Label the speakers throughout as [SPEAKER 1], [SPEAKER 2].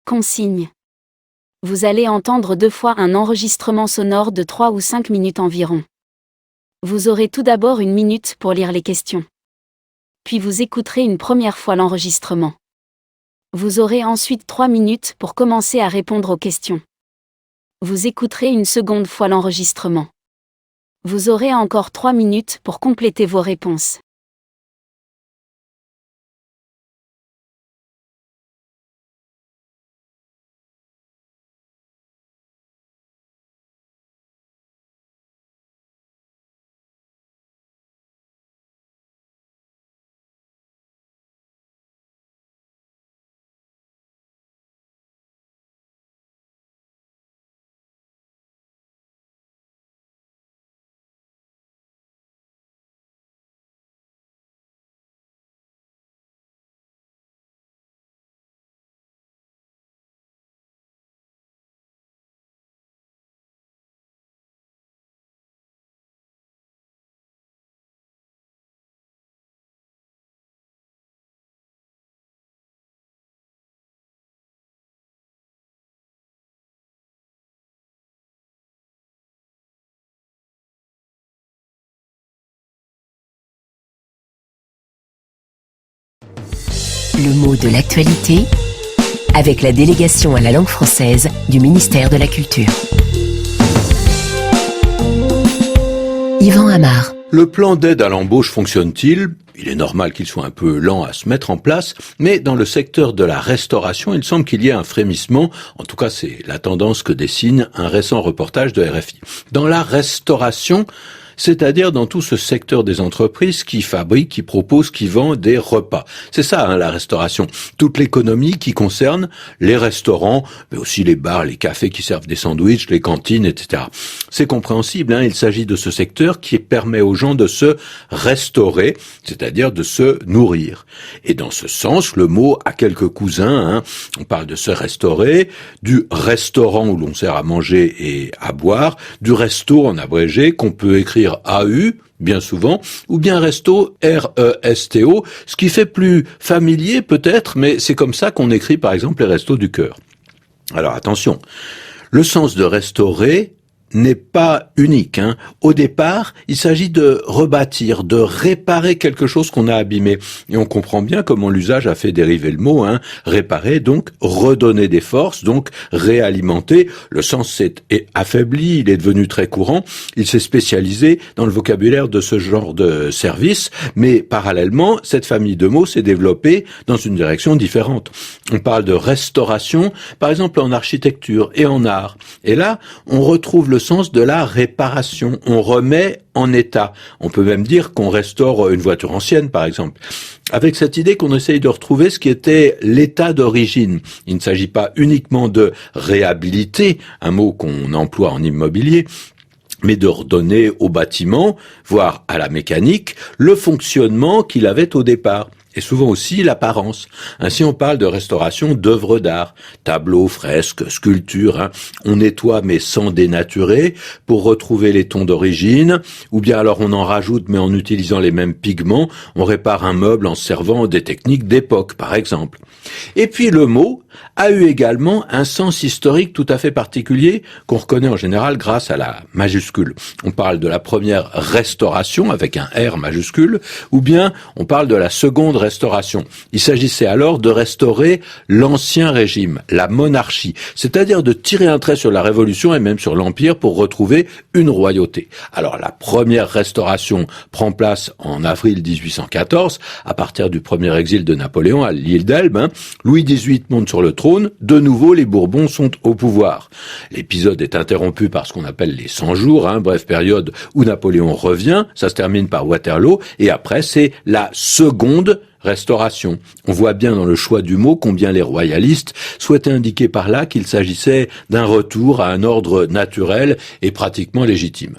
[SPEAKER 1] Consigne. Vous allez entendre 2 fois un enregistrement sonore de 3 ou 5 minutes environ. Vous aurez tout d'abord 1 minute pour lire les questions. Puis vous écouterez une première fois l'enregistrement. Vous aurez ensuite 3 minutes pour commencer à répondre aux questions. Vous écouterez une seconde fois l'enregistrement. Vous aurez encore 3 minutes pour compléter vos réponses.
[SPEAKER 2] Le mot de l'actualité avec la délégation à la langue française du ministère de la Culture. Yvan Amar.
[SPEAKER 3] Le plan d'aide à l'embauche fonctionne-t-il ? Il est normal qu'il soit un peu lent à se mettre en place, mais dans le secteur de la restauration, il semble qu'il y ait un frémissement. En tout cas, c'est la tendance que dessine un récent reportage de RFI. Dans la restauration, c'est-à-dire dans tout ce secteur des entreprises qui fabriquent, qui proposent, qui vendent des repas. C'est ça, la restauration. Toute l'économie qui concerne les restaurants, mais aussi les bars, les cafés qui servent des sandwichs, les cantines, etc. C'est compréhensible, il s'agit de ce secteur qui permet aux gens de se restaurer, c'est-à-dire de se nourrir. Et dans ce sens, le mot a quelques cousins. On parle de se restaurer, du restaurant où l'on sert à manger et à boire, du resto en abrégé qu'on peut écrire AU, bien souvent, ou bien resto, R-E-S-T-O, ce qui fait plus familier peut-être, mais c'est comme ça qu'on écrit par exemple les restos du cœur. Alors attention, le sens de restaurer n'est pas unique. Au départ, il s'agit de rebâtir, de réparer quelque chose qu'on a abîmé. Et on comprend bien comment l'usage a fait dériver le mot. Réparer, donc redonner des forces, donc réalimenter. Le sens s'est affaibli, il est devenu très courant. Il s'est spécialisé dans le vocabulaire de ce genre de service. Mais parallèlement, cette famille de mots s'est développée dans une direction différente. On parle de restauration, par exemple en architecture et en art. Et là, on retrouve le sens de la réparation. On remet en état. On peut même dire qu'on restaure une voiture ancienne, par exemple. Avec cette idée qu'on essaye de retrouver ce qui était l'état d'origine. Il ne s'agit pas uniquement de réhabiliter, un mot qu'on emploie en immobilier, mais de redonner au bâtiment, voire à la mécanique, le fonctionnement qu'il avait au départ. Et souvent aussi l'apparence. Ainsi, on parle de restauration d'œuvres d'art, tableaux, fresques, sculptures. On nettoie mais sans dénaturer pour retrouver les tons d'origine, ou bien alors on en rajoute mais en utilisant les mêmes pigments. On répare un meuble en servant des techniques d'époque, par exemple. Et puis le mot a eu également un sens historique tout à fait particulier qu'on reconnaît en général grâce à la majuscule. On parle de la première restauration avec un R majuscule, ou bien on parle de la seconde restauration. Il s'agissait alors de restaurer l'ancien régime, la monarchie, c'est-à-dire de tirer un trait sur la Révolution et même sur l'Empire pour retrouver une royauté. Alors la première restauration prend place en avril 1814, à partir du premier exil de Napoléon à l'île d'Elbe. Louis XVIII monte sur le trône, de nouveau les Bourbons sont au pouvoir. L'épisode est interrompu par ce qu'on appelle les 100 jours, bref période où Napoléon revient, ça se termine par Waterloo, et après c'est la seconde restauration. On voit bien dans le choix du mot combien les royalistes souhaitaient indiquer par là qu'il s'agissait d'un retour à un ordre naturel et pratiquement légitime.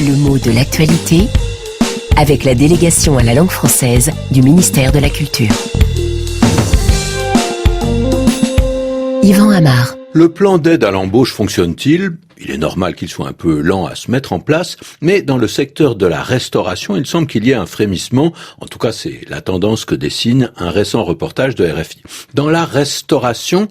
[SPEAKER 2] Le mot de l'actualité avec la délégation à la langue française du ministère de la Culture. Yvan Amar.
[SPEAKER 3] Le plan d'aide à l'embauche fonctionne-t-il ? Il est normal qu'il soit un peu lent à se mettre en place, mais dans le secteur de la restauration, il semble qu'il y ait un frémissement. En tout cas, c'est la tendance que dessine un récent reportage de RFI. Dans la restauration,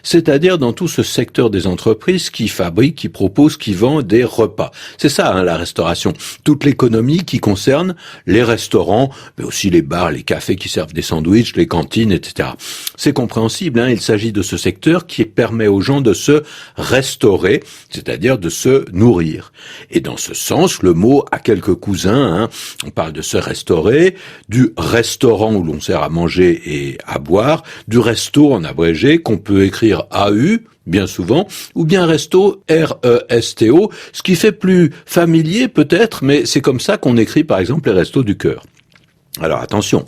[SPEAKER 3] c'est-à-dire dans tout ce secteur des entreprises qui fabriquent, qui proposent, qui vendent des repas. C'est ça, la restauration. Toute l'économie qui concerne les restaurants, mais aussi les bars, les cafés qui servent des sandwichs, les cantines, etc. C'est compréhensible, il s'agit de ce secteur qui permet aux gens de se restaurer, c'est-à-dire de se nourrir. Et dans ce sens, le mot a quelques cousins. On parle de se restaurer, du restaurant où l'on sert à manger et à boire, du resto en abrégé qu'on peut écrire AU, bien souvent, ou bien resto, R-E-S-T-O, ce qui fait plus familier peut-être, mais c'est comme ça qu'on écrit par exemple les restos du cœur. Alors attention,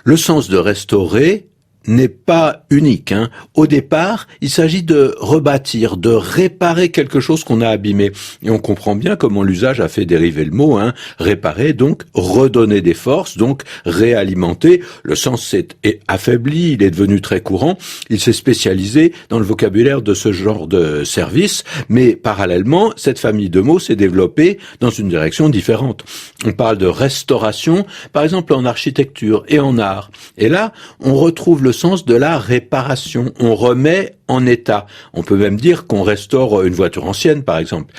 [SPEAKER 3] le sens de restaurer n'est pas unique. Au départ, il s'agit de rebâtir, de réparer quelque chose qu'on a abîmé. Et on comprend bien comment l'usage a fait dériver le mot. Réparer, donc redonner des forces, donc réalimenter. Le sens s'est affaibli, il est devenu très courant. Il s'est spécialisé dans le vocabulaire de ce genre de service. Mais parallèlement, cette famille de mots s'est développée dans une direction différente. On parle de restauration, par exemple en architecture et en art. Et là, on retrouve le sens de la réparation. On remet en état. On peut même dire qu'on restaure une voiture ancienne, par exemple.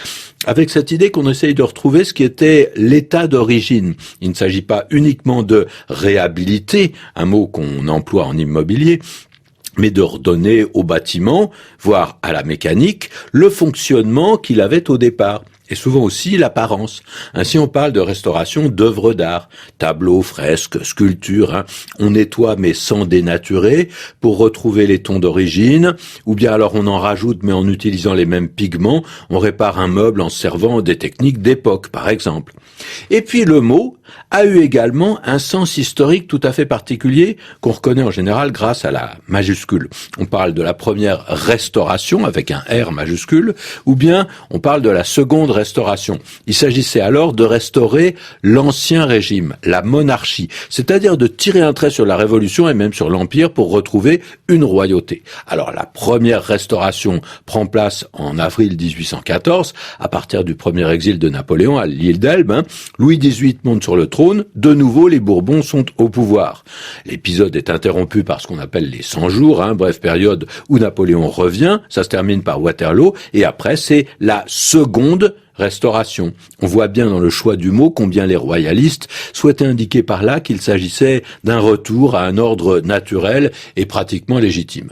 [SPEAKER 3] Avec cette idée qu'on essaye de retrouver ce qui était l'état d'origine. Il ne s'agit pas uniquement de réhabiliter, un mot qu'on emploie en immobilier, mais de redonner au bâtiment, voire à la mécanique, le fonctionnement qu'il avait au départ. Et souvent aussi l'apparence. Ainsi, on parle de restauration d'œuvres d'art, tableaux, fresques, sculptures. On nettoie mais sans dénaturer pour retrouver les tons d'origine, ou bien alors on en rajoute mais en utilisant les mêmes pigments. On répare un meuble en se servant des techniques d'époque, par exemple. Et puis le mot a eu également un sens historique tout à fait particulier qu'on reconnaît en général grâce à la majuscule. On parle de la première restauration avec un R majuscule, ou bien on parle de la seconde restauration. Il s'agissait alors de restaurer l'ancien régime, la monarchie, c'est-à-dire de tirer un trait sur la Révolution et même sur l'Empire pour retrouver une royauté. Alors la première restauration prend place en avril 1814, à partir du premier exil de Napoléon à l'île d'Elbe. Louis XVIII monte sur le trône, de nouveau les Bourbons sont au pouvoir. L'épisode est interrompu par ce qu'on appelle les 100 jours, bref période où Napoléon revient, ça se termine par Waterloo, et après c'est la seconde restauration. On voit bien dans le choix du mot combien les royalistes souhaitaient indiquer par là qu'il s'agissait d'un retour à un ordre naturel et pratiquement légitime.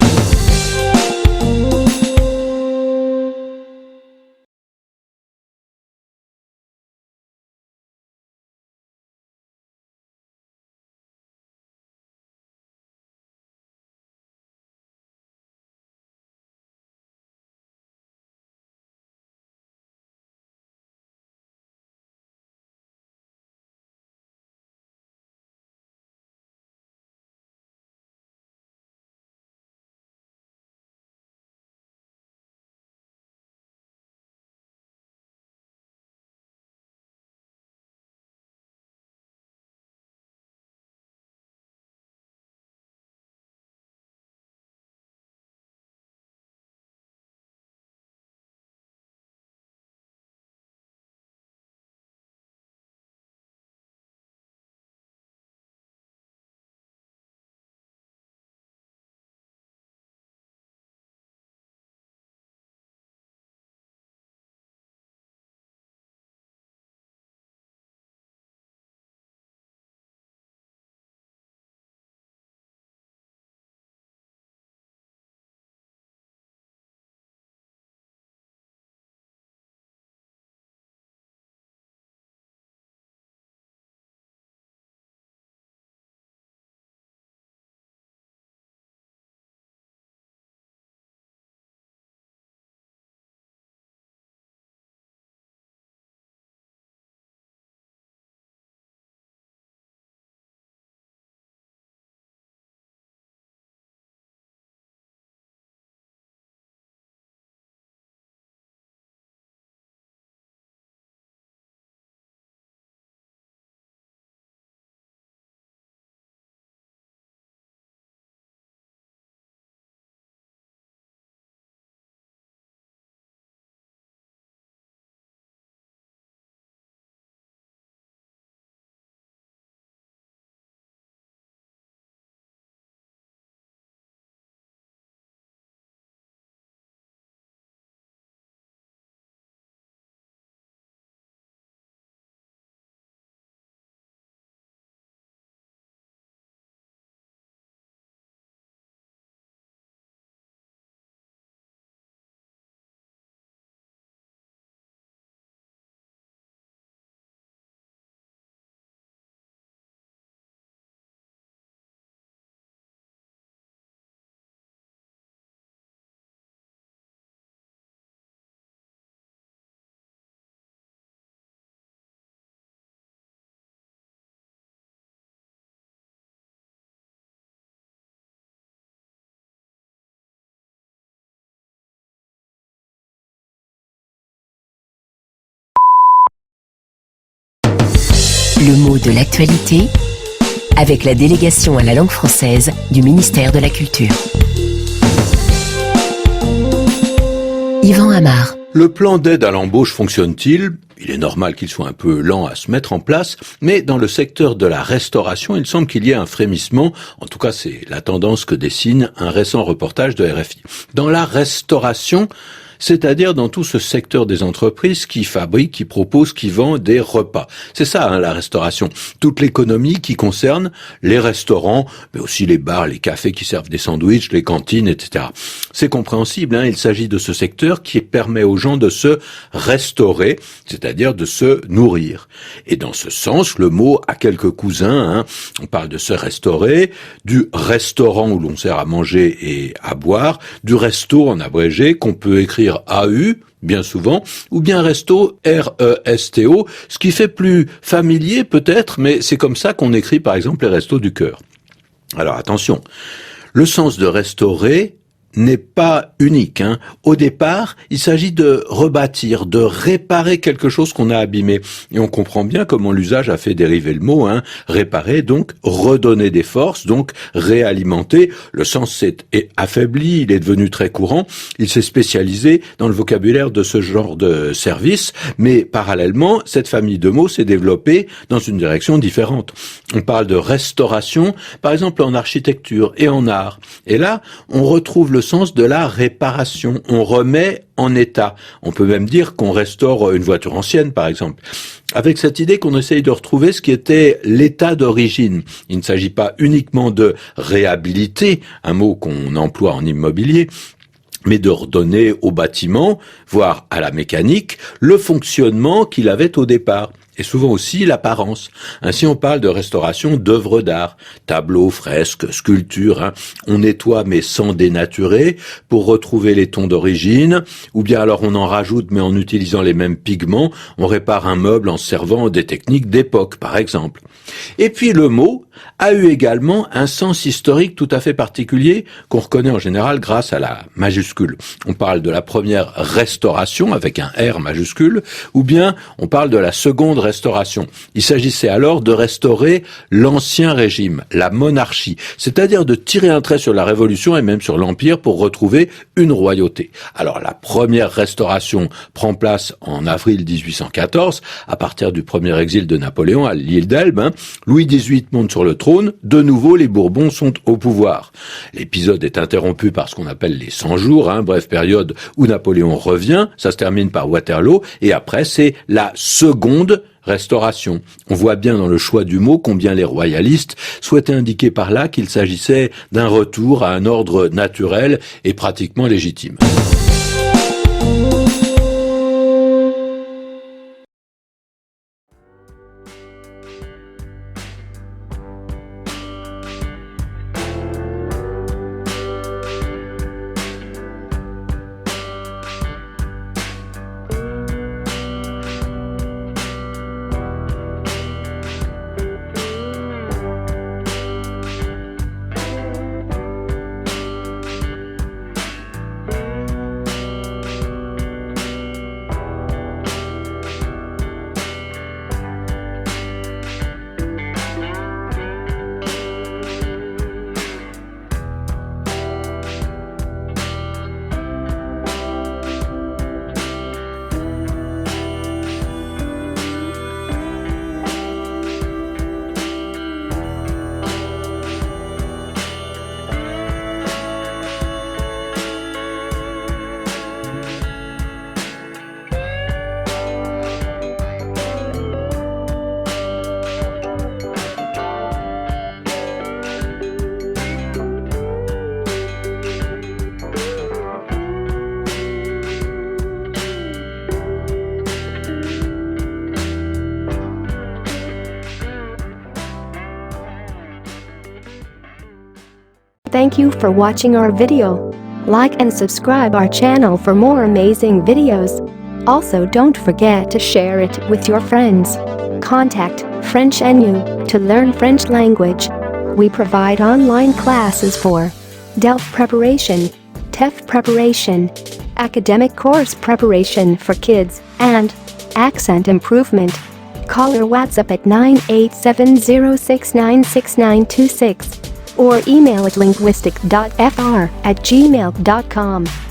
[SPEAKER 2] Le mot de l'actualité avec la délégation à la langue française du ministère de la Culture. Yvan Amar.
[SPEAKER 3] Le plan d'aide à l'embauche fonctionne-t-il ? Il est normal qu'il soit un peu lent à se mettre en place, mais dans le secteur de la restauration, il semble qu'il y ait un frémissement. En tout cas, c'est la tendance que dessine un récent reportage de RFI. Dans la restauration, c'est-à-dire dans tout ce secteur des entreprises qui fabriquent, qui proposent, qui vendent des repas. C'est ça, la restauration. Toute l'économie qui concerne les restaurants, mais aussi les bars, les cafés qui servent des sandwichs, les cantines, etc. C'est compréhensible, il s'agit de ce secteur qui permet aux gens de se restaurer, c'est-à-dire de se nourrir. Et dans ce sens, le mot a quelques cousins. On parle de se restaurer, du restaurant où l'on sert à manger et à boire, du resto en abrégé qu'on peut écrire AU, bien souvent, ou bien resto, R-E-S-T-O, ce qui fait plus familier peut-être, mais c'est comme ça qu'on écrit par exemple les restos du cœur. Alors attention, le sens de restaurer n'est pas unique. Au départ, il s'agit de rebâtir, de réparer quelque chose qu'on a abîmé. Et on comprend bien comment l'usage a fait dériver le mot. Réparer, donc redonner des forces, donc réalimenter. Le sens s'est affaibli, il est devenu très courant. Il s'est spécialisé dans le vocabulaire de ce genre de service. Mais parallèlement, cette famille de mots s'est développée dans une direction différente. On parle de restauration, par exemple en architecture et en art. Et là, on retrouve le sens de la réparation. On remet en état. On peut même dire qu'on restaure une voiture ancienne, par exemple. Avec cette idée qu'on essaye de retrouver ce qui était l'état d'origine. Il ne s'agit pas uniquement de réhabiliter, un mot qu'on emploie en immobilier, mais de redonner au bâtiment, voire à la mécanique, le fonctionnement qu'il avait au départ. Et souvent aussi l'apparence. Ainsi, on parle de restauration d'œuvres d'art, tableaux, fresques, sculptures. On nettoie mais sans dénaturer pour retrouver les tons d'origine, ou bien alors on en rajoute mais en utilisant les mêmes pigments. On répare un meuble en servant des techniques d'époque, par exemple. Et puis le mot a eu également un sens historique tout à fait particulier qu'on reconnaît en général grâce à la majuscule. On parle de la première restauration avec un R majuscule, ou bien on parle de la seconde restauration. Il s'agissait alors de restaurer l'ancien régime, la monarchie, c'est-à-dire de tirer un trait sur la Révolution et même sur l'Empire pour retrouver une royauté. Alors la première restauration prend place en avril 1814, à partir du premier exil de Napoléon à l'île d'Elbe. Louis XVIII monte sur le trône, de nouveau les Bourbons sont au pouvoir. L'épisode est interrompu par ce qu'on appelle les 100 jours, bref période où Napoléon revient, ça se termine par Waterloo, et après c'est la seconde restauration. On voit bien dans le choix du mot combien les royalistes souhaitaient indiquer par là qu'il s'agissait d'un retour à un ordre naturel et pratiquement légitime.
[SPEAKER 4] Thank you for watching our video. Like and subscribe our channel for more amazing videos. Also don't forget to share it with your friends. Contact French NU to learn French language. We provide online classes for DELF preparation, TEF preparation, academic course preparation for kids, and accent improvement. Call or WhatsApp at 98706966926 or email at linguistic.fr@gmail.com.